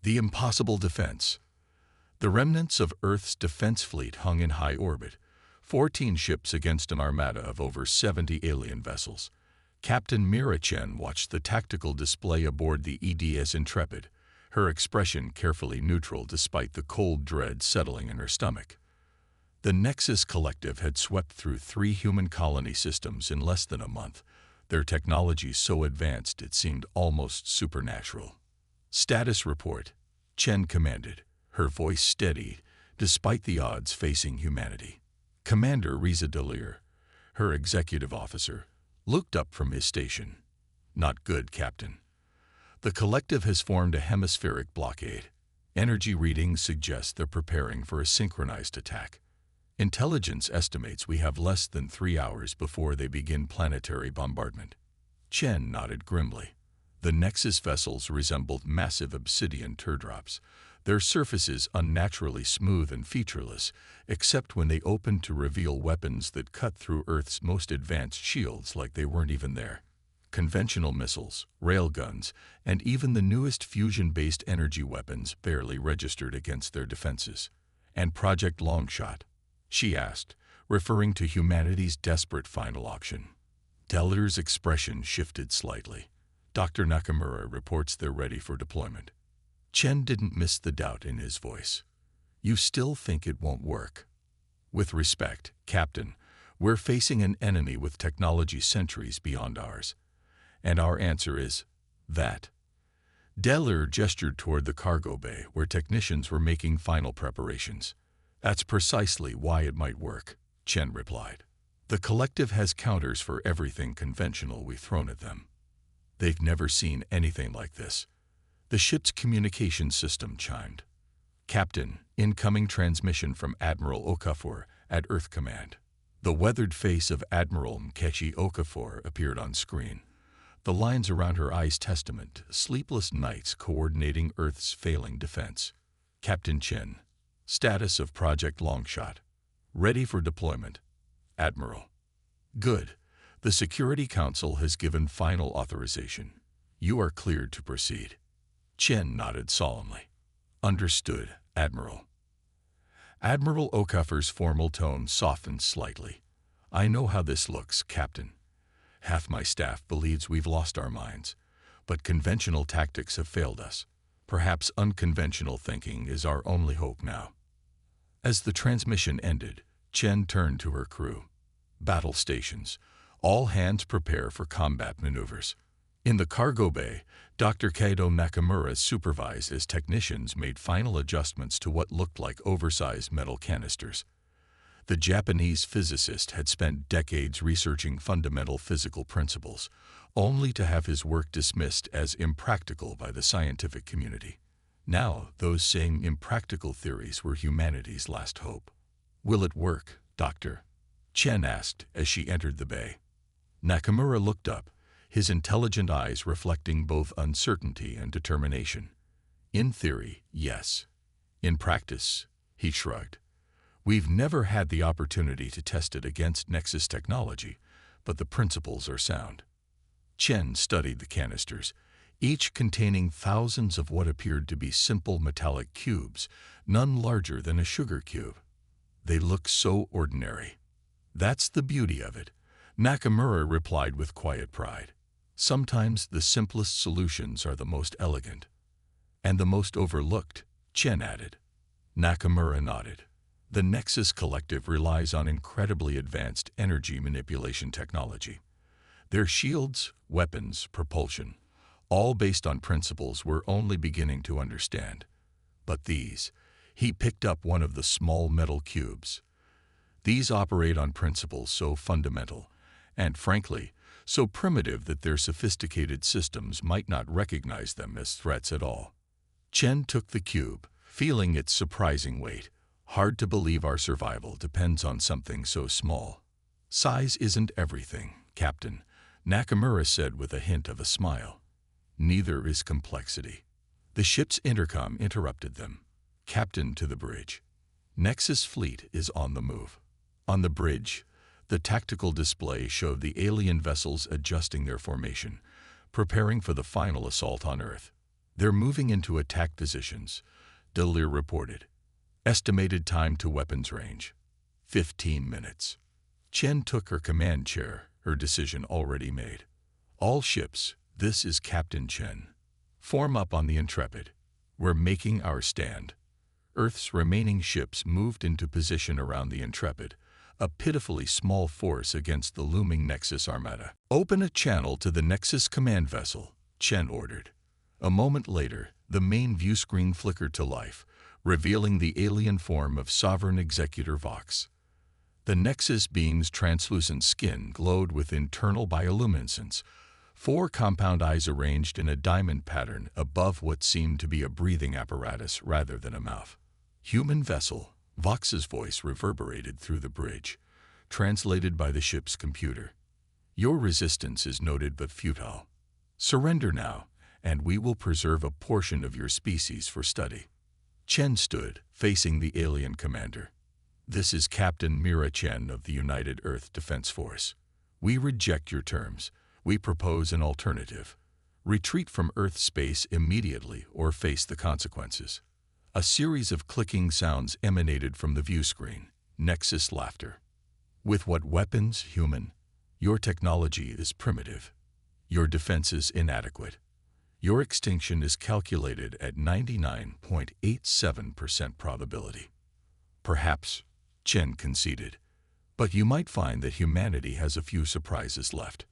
The impossible defense. The remnants of Earth's defense fleet hung in high orbit, 14 ships against an armada of over 70 alien vessels. Captain Mira Chen watched the tactical display aboard the EDS Intrepid, her expression carefully neutral despite the cold dread settling in her stomach. The Nexus Collective had swept through 3 human colony systems in less than a month, their technology so advanced it seemed almost supernatural. "Status report," Chen commanded, her voice steady despite the odds facing humanity. Commander Riza Delir, her executive officer, looked up from his station. "Not good, Captain. The Collective has formed a hemispheric blockade. Energy readings suggest they're preparing for a synchronized attack. Intelligence estimates we have less than 3 hours before they begin planetary bombardment." Chen nodded grimly. The Nexus vessels resembled massive obsidian teardrops, their surfaces unnaturally smooth and featureless, except when they opened to reveal weapons that cut through Earth's most advanced shields like they weren't even there. Conventional missiles, railguns, and even the newest fusion-based energy weapons barely registered against their defenses. "And Project Longshot?" she asked, referring to humanity's desperate final auction. Delir's expression shifted slightly. "Dr. Nakamura reports they're ready for deployment." Chen didn't miss the doubt in his voice. "You still think it won't work?" "With respect, Captain, we're facing an enemy with technology centuries beyond ours. And our answer is that." Delir gestured toward the cargo bay where technicians were making final preparations. "That's precisely why it might work," Chen replied. "The Collective has counters for everything conventional we've thrown at them. They've never seen anything like this." The ship's communication system chimed. "Captain, incoming transmission from Admiral Okafor at Earth Command." The weathered face of Admiral Mkechi Okafor appeared on screen. The lines around her eyes testament to sleepless nights coordinating Earth's failing defense. "Captain Chen, status of Project Longshot. Ready for deployment, Admiral." "Good. The Security Council has given final authorization. You are cleared to proceed." Chen nodded solemnly. "Understood, Admiral." Admiral Okafor's formal tone softened slightly. "I know how this looks, Captain. Half my staff believes we've lost our minds, but conventional tactics have failed us. Perhaps unconventional thinking is our only hope now." As the transmission ended, Chen turned to her crew. "Battle stations. All hands prepare for combat maneuvers." In the cargo bay, Dr. Kaido Nakamura supervised as technicians made final adjustments to what looked like oversized metal canisters. The Japanese physicist had spent decades researching fundamental physical principles, only to have his work dismissed as impractical by the scientific community. Now, those same impractical theories were humanity's last hope. "Will it work, Doctor?" Chen asked as she entered the bay. Nakamura looked up, his intelligent eyes reflecting both uncertainty and determination. "In theory, yes. In practice," he shrugged. "We've never had the opportunity to test it against Nexus technology, but the principles are sound." Chen studied the canisters, each containing thousands of what appeared to be simple metallic cubes, none larger than a sugar cube. They looked so ordinary. "That's the beauty of it," Nakamura replied with quiet pride. "Sometimes the simplest solutions are the most elegant." "And the most overlooked," Chen added. Nakamura nodded. "The Nexus Collective relies on incredibly advanced energy manipulation technology. Their shields, weapons, propulsion, all based on principles we're only beginning to understand. But these," he picked up one of the small metal cubes. "These operate on principles so fundamental, and frankly, so primitive that their sophisticated systems might not recognize them as threats at all." Chen took the cube, feeling its surprising weight. "Hard to believe our survival depends on something so small." "Size isn't everything, Captain," Nakamura said with a hint of a smile. "Neither is complexity." The ship's intercom interrupted them. "Captain to the bridge. Nexus fleet is on the move." On the bridge, the tactical display showed the alien vessels adjusting their formation, preparing for the final assault on Earth. They're moving into attack positions, Delir reported. Estimated time to weapons range, 15 minutes. Chen took her command chair, her decision already made. All ships, this is Captain Chen. Form up on the Intrepid. We're making our stand. Earth's remaining ships moved into position around the Intrepid, a pitifully small force against the looming Nexus armada. Open a channel to the Nexus command vessel, Chen ordered. A moment later, the main view screen flickered to life, revealing the alien form of Sovereign Executor Vox. The Nexus being's translucent skin glowed with internal bioluminescence, 4 compound eyes arranged in a diamond pattern above what seemed to be a breathing apparatus rather than a mouth. Human vessel, Vox's voice reverberated through the bridge, translated by the ship's computer. Your resistance is noted but futile. Surrender now, and we will preserve a portion of your species for study. Chen stood, facing the alien commander. This is Captain Mira Chen of the United Earth Defense Force. We reject your terms. We propose an alternative. Retreat from Earth space immediately or face the consequences. A series of clicking sounds emanated from the view screen. Nexus laughter. With what weapons, human? Your technology is primitive. Your defenses inadequate. Your extinction is calculated at 99.87% probability. Perhaps, Chen conceded, but you might find that humanity has a few surprises left.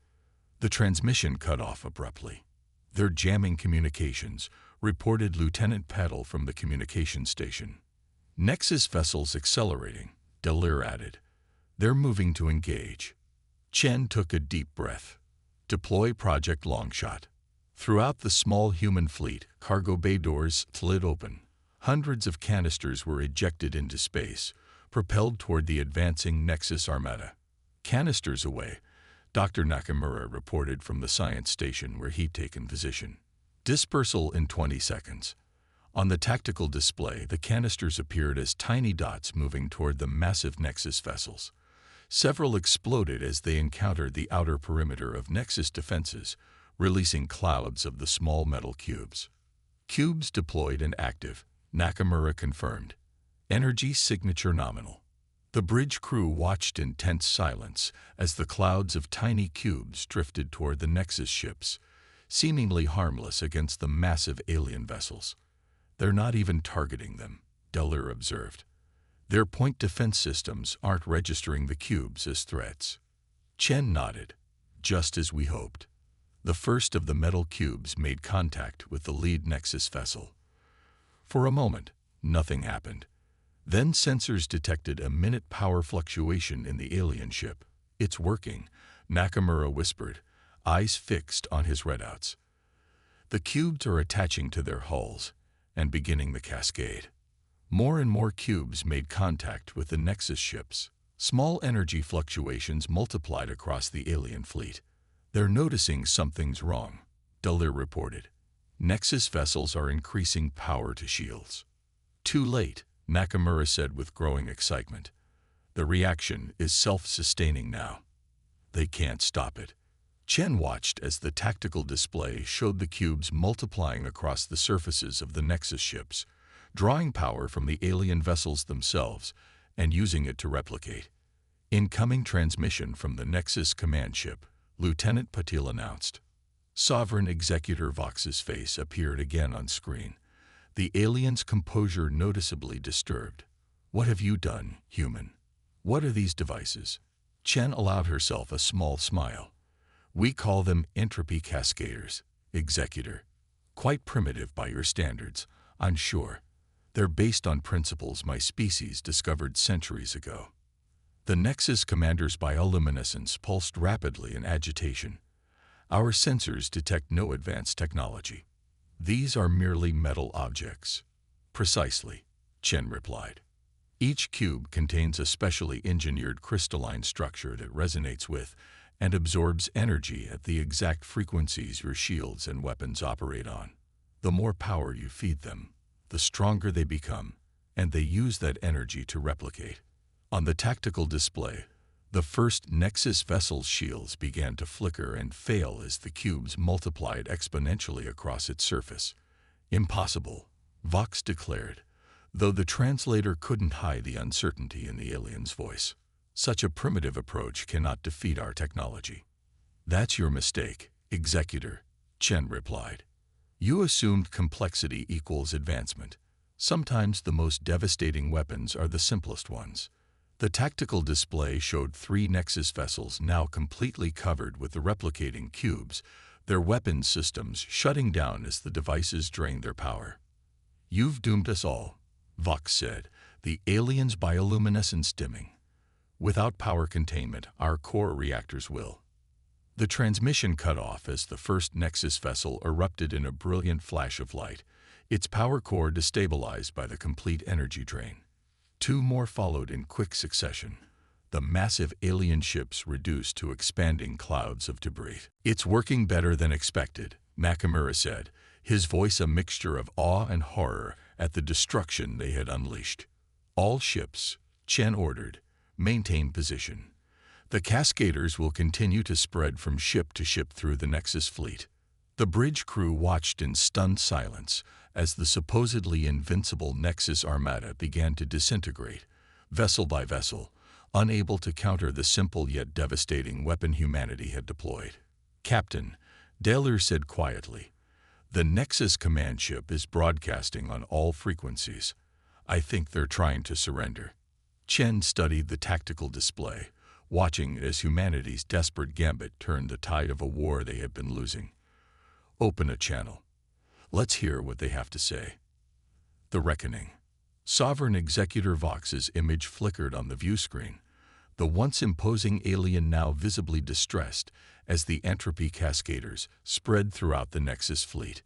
The transmission cut off abruptly. They're jamming communications, reported Lieutenant Petal from the communications station. Nexus vessels accelerating, Delir added. They're moving to engage. Chen took a deep breath. Deploy Project Longshot. Throughout the small human fleet, cargo bay doors slid open. Hundreds of canisters were ejected into space, propelled toward the advancing Nexus armada. Canisters away, Dr. Nakamura reported from the science station where he'd taken position. Dispersal in 20 seconds. On the tactical display, the canisters appeared as tiny dots moving toward the massive Nexus vessels. Several exploded as they encountered the outer perimeter of Nexus defenses, releasing clouds of the small metal cubes. Cubes deployed and active, Nakamura confirmed. Energy signature nominal. The bridge crew watched in tense silence as the clouds of tiny cubes drifted toward the Nexus ships, seemingly harmless against the massive alien vessels. They're not even targeting them, Delir observed. Their point defense systems aren't registering the cubes as threats. Chen nodded. Just as we hoped. The first of the metal cubes made contact with the lead Nexus vessel. For a moment, nothing happened. Then sensors detected a minute power fluctuation in the alien ship. It's working, Nakamura whispered, eyes fixed on his readouts. The cubes are attaching to their hulls and beginning the cascade. More and more cubes made contact with the Nexus ships. Small energy fluctuations multiplied across the alien fleet. They're noticing something's wrong, Delir reported. Nexus vessels are increasing power to shields. Too late, Nakamura said with growing excitement. The reaction is self-sustaining now. They can't stop it. Chen watched as the tactical display showed the cubes multiplying across the surfaces of the Nexus ships, drawing power from the alien vessels themselves and using it to replicate. Incoming transmission from the Nexus command ship, Lieutenant Patil announced. Sovereign Executor Vox's face appeared again on screen, the alien's composure noticeably disturbed. What have you done, human? What are these devices? Chen allowed herself a small smile. We call them entropy cascaders, Executor. Quite primitive by your standards, I'm sure. They're based on principles my species discovered centuries ago. The Nexus commander's bioluminescence pulsed rapidly in agitation. Our sensors detect no advanced technology. These are merely metal objects. Precisely, Chen replied. Each cube contains a specially engineered crystalline structure that resonates with and absorbs energy at the exact frequencies your shields and weapons operate on. The more power you feed them, the stronger they become, and they use that energy to replicate. On the tactical display, the first Nexus vessel's shields began to flicker and fail as the cubes multiplied exponentially across its surface. Impossible, Vox declared, though the translator couldn't hide the uncertainty in the alien's voice. Such a primitive approach cannot defeat our technology. That's your mistake, Executor, Chen replied. You assumed complexity equals advancement. Sometimes the most devastating weapons are the simplest ones. The tactical display showed 3 Nexus vessels now completely covered with the replicating cubes, their weapons systems shutting down as the devices drained their power. You've doomed us all, Vox said, the alien's bioluminescence dimming. Without power containment, our core reactors will. The transmission cut off as the first Nexus vessel erupted in a brilliant flash of light, its power core destabilized by the complete energy drain. 2 more followed in quick succession. The massive alien ships reduced to expanding clouds of debris. It's working better than expected, Nakamura said, his voice a mixture of awe and horror at the destruction they had unleashed. All ships, Chen ordered, maintain position. The cascaders will continue to spread from ship to ship through the Nexus fleet. The bridge crew watched in stunned silence as the supposedly invincible Nexus armada began to disintegrate, vessel by vessel, unable to counter the simple yet devastating weapon humanity had deployed. Captain, Daler said quietly, the Nexus command ship is broadcasting on all frequencies. I think they're trying to surrender. Chen studied the tactical display, watching as humanity's desperate gambit turned the tide of a war they had been losing. Open a channel. Let's hear what they have to say. The Reckoning. Sovereign Executor Vox's image flickered on the view screen, the once imposing alien now visibly distressed as the entropy cascaders spread throughout the Nexus fleet.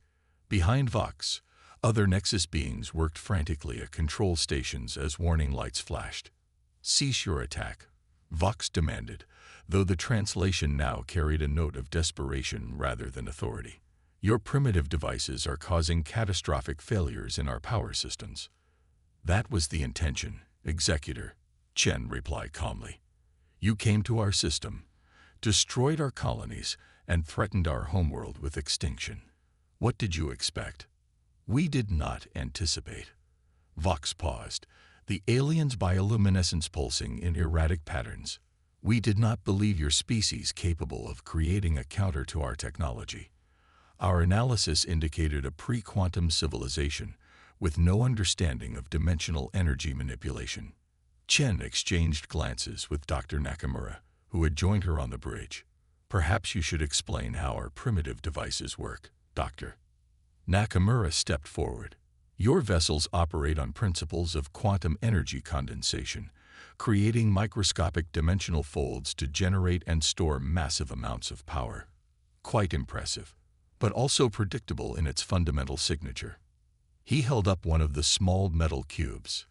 Behind Vox, other Nexus beings worked frantically at control stations as warning lights flashed. Cease your attack, Vox demanded, though the translation now carried a note of desperation rather than authority. Your primitive devices are causing catastrophic failures in our power systems. That was the intention, Executor, Chen replied calmly. You came to our system, destroyed our colonies, and threatened our homeworld with extinction. What did you expect? We did not anticipate. Vox paused, the alien's bioluminescence pulsing in erratic patterns. We did not believe your species capable of creating a counter to our technology. Our analysis indicated a pre-quantum civilization with no understanding of dimensional energy manipulation. Chen exchanged glances with Dr. Nakamura, who had joined her on the bridge. Perhaps you should explain how our primitive devices work, Doctor. Nakamura stepped forward. Your vessels operate on principles of quantum energy condensation, creating microscopic dimensional folds to generate and store massive amounts of power. Quite impressive, but also predictable in its fundamental signature. He held up one of the small metal cubes.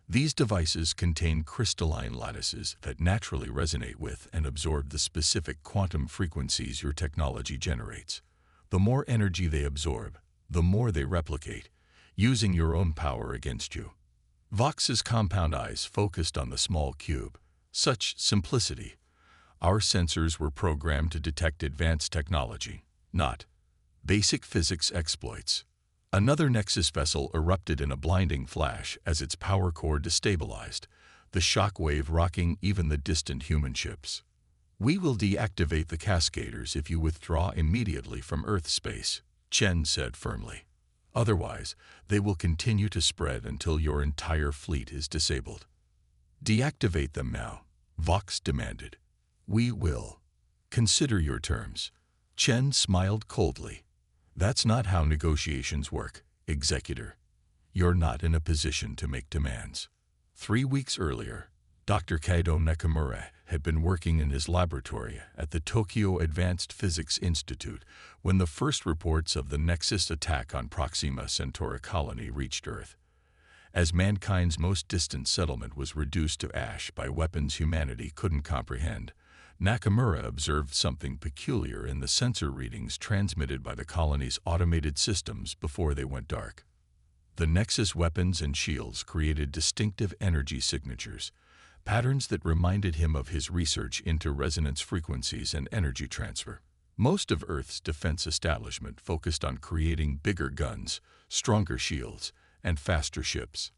These devices contain crystalline lattices that naturally resonate with and absorb the specific quantum frequencies your technology generates. The more energy they absorb, the more they replicate, using your own power against you. Vox's compound eyes focused on the small cube. Such simplicity. Our sensors were programmed to detect advanced technology, not basic physics exploits. Another Nexus vessel erupted in a blinding flash as its power core destabilized, the shock wave rocking even the distant human ships. We will deactivate the cascaders if you withdraw immediately from Earth space, Chen said firmly. Otherwise, they will continue to spread until your entire fleet is disabled. Deactivate them now, Vox demanded. We will. Consider your terms. Chen smiled coldly. That's not how negotiations work, Executor. You're not in a position to make demands. 3 weeks earlier, Dr. Kaido Nakamura had been working in his laboratory at the Tokyo Advanced Physics Institute when the first reports of the Nexus attack on Proxima Centauri colony reached Earth. As mankind's most distant settlement was reduced to ash by weapons humanity couldn't comprehend, Nakamura observed something peculiar in the sensor readings transmitted by the colony's automated systems before they went dark. The Nexus weapons and shields created distinctive energy signatures, patterns that reminded him of his research into resonance frequencies and energy transfer. Most of Earth's defense establishment focused on creating bigger guns, stronger shields, and faster ships.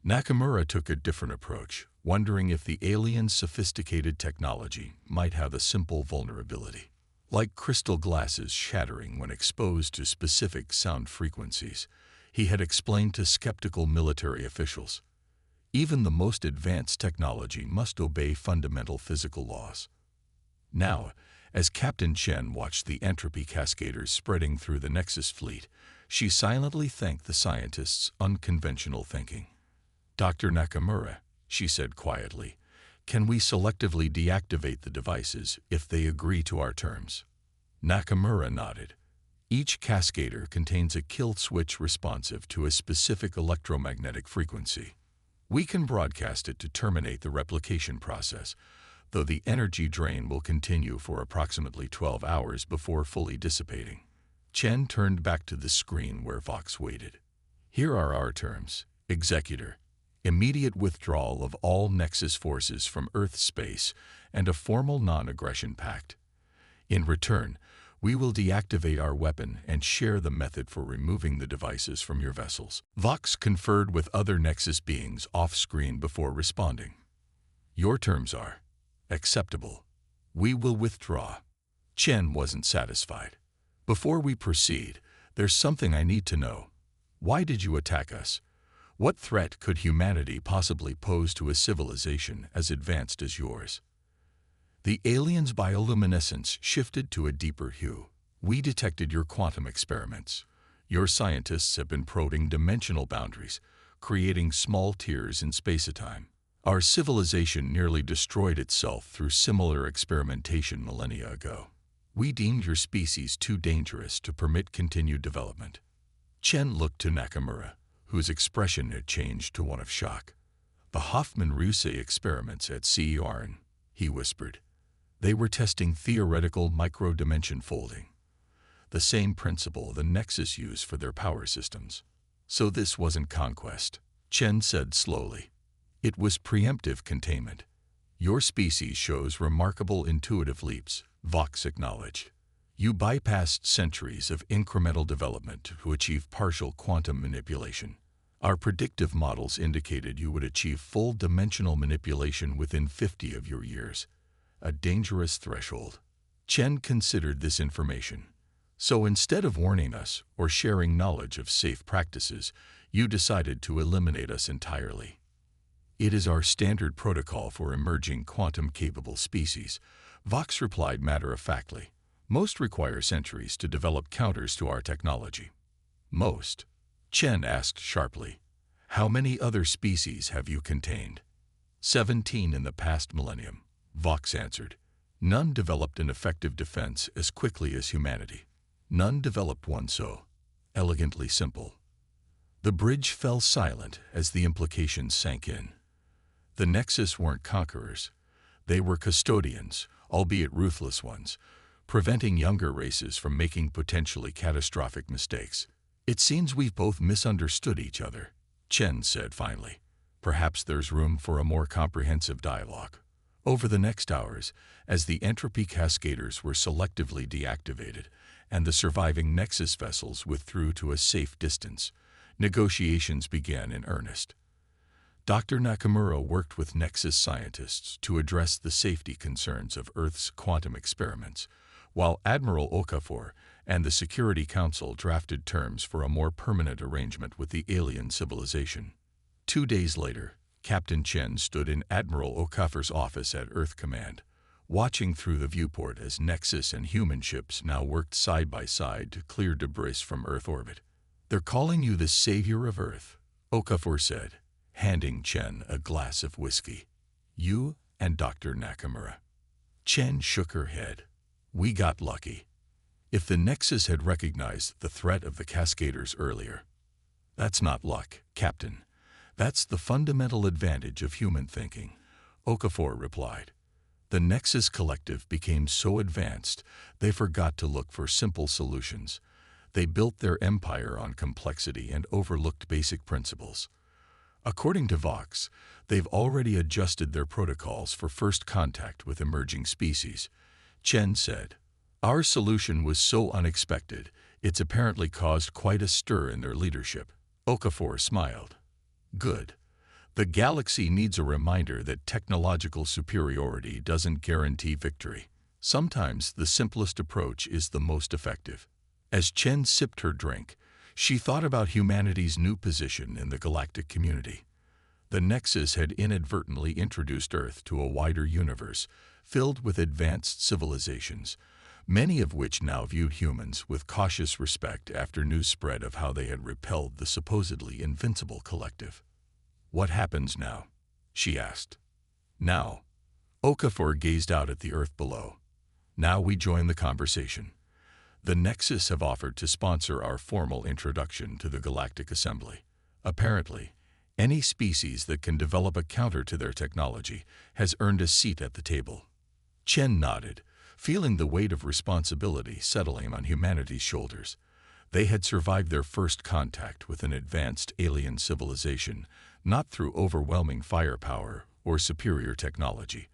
Nakamura took a different approach, wondering if the aliens' sophisticated technology might have a simple vulnerability. Like crystal glasses shattering when exposed to specific sound frequencies, he had explained to skeptical military officials. Even the most advanced technology must obey fundamental physical laws. Now, as Captain Chen watched the entropy cascaders spreading through the Nexus fleet, she silently thanked the scientists' unconventional thinking. "Dr. Nakamura," she said quietly, "can we selectively deactivate the devices if they agree to our terms?" Nakamura nodded. Each cascader contains a kill switch responsive to a specific electromagnetic frequency. We can broadcast it to terminate the replication process, though the energy drain will continue for approximately 12 hours before fully dissipating. Chen turned back to the screen where Vox waited. "Here are our terms, Executor. Immediate withdrawal of all Nexus forces from Earth space and a formal non-aggression pact. In return, we will deactivate our weapon and share the method for removing the devices from your vessels." Vox conferred with other Nexus beings off-screen before responding. "Your terms are acceptable. We will withdraw." Chen wasn't satisfied. "Before we proceed, there's something I need to know. Why did you attack us? What threat could humanity possibly pose to a civilization as advanced as yours?" The alien's bioluminescence shifted to a deeper hue. "We detected your quantum experiments. Your scientists have been probing dimensional boundaries, creating small tiers in space-time. Our civilization nearly destroyed itself through similar experimentation millennia ago. We deemed your species too dangerous to permit continued development." Chen looked to Nakamura, whose expression had changed to one of shock. "The Hoffman-Ruse experiments at CERN," he whispered. "They were testing theoretical micro-dimension folding, the same principle the Nexus use for their power systems. So this wasn't conquest," Chen said slowly. "It was preemptive containment. Your species shows remarkable intuitive leaps," Vox acknowledged. "You bypassed centuries of incremental development to achieve partial quantum manipulation. Our predictive models indicated you would achieve full dimensional manipulation within 50 of your years. A dangerous threshold." Chen considered this information. "So instead of warning us or sharing knowledge of safe practices, you decided to eliminate us entirely." "It is our standard protocol for emerging quantum-capable species," Vox replied matter-of-factly. "Most require centuries to develop counters to our technology." "Most?" Chen asked sharply. "How many other species have you contained?" 17 in the past millennium," Vox answered. "None developed an effective defense as quickly as humanity. None developed one so elegantly simple." The bridge fell silent as the implications sank in. The Nexus weren't conquerors. They were custodians, albeit ruthless ones, preventing younger races from making potentially catastrophic mistakes. "It seems we've both misunderstood each other," Chen said finally. "Perhaps there's room for a more comprehensive dialogue." Over the next hours, as the entropy cascaders were selectively deactivated and the surviving Nexus vessels withdrew to a safe distance, negotiations began in earnest. Dr. Nakamura worked with Nexus scientists to address the safety concerns of Earth's quantum experiments, while Admiral Okafor and the Security Council drafted terms for a more permanent arrangement with the alien civilization. 2 days later, Captain Chen stood in Admiral Okafor's office at Earth Command, watching through the viewport as Nexus and human ships now worked side by side to clear debris from Earth orbit. "They're calling you the savior of Earth," Okafor said, handing Chen a glass of whiskey. "You and Dr. Nakamura." Chen shook her head. "We got lucky. If the Nexus had recognized the threat of the cascaders earlier." "That's not luck, Captain. That's the fundamental advantage of human thinking," Okafor replied. "The Nexus Collective became so advanced they forgot to look for simple solutions. They built their empire on complexity and overlooked basic principles. According to Vox, they've already adjusted their protocols for first contact with emerging species," Chen said. Our solution was so unexpected, it's apparently caused quite a stir in their leadership. Okafor smiled. Good. The galaxy needs a reminder that technological superiority doesn't guarantee victory. Sometimes the simplest approach is the most effective. As Chen sipped her drink, she thought about humanity's new position in the galactic community. The Nexus had inadvertently introduced Earth to a wider universe filled with advanced civilizations, many of which now viewed humans with cautious respect after news spread of how they had repelled the supposedly invincible collective. What happens now? She asked. Now. Okafor gazed out at the Earth below. Now we join the conversation. The Nexus have offered to sponsor our formal introduction to the Galactic Assembly. Apparently, any species that can develop a counter to their technology has earned a seat at the table. Chen nodded, feeling the weight of responsibility settling on humanity's shoulders. They had survived their first contact with an advanced alien civilization, not through overwhelming firepower or superior technology,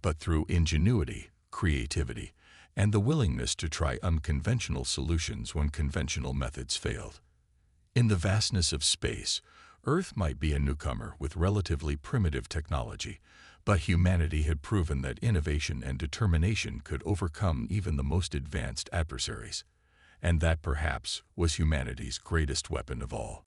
but through ingenuity, creativity, and the willingness to try unconventional solutions when conventional methods failed. In the vastness of space, Earth might be a newcomer with relatively primitive technology, but humanity had proven that innovation and determination could overcome even the most advanced adversaries. And that perhaps was humanity's greatest weapon of all.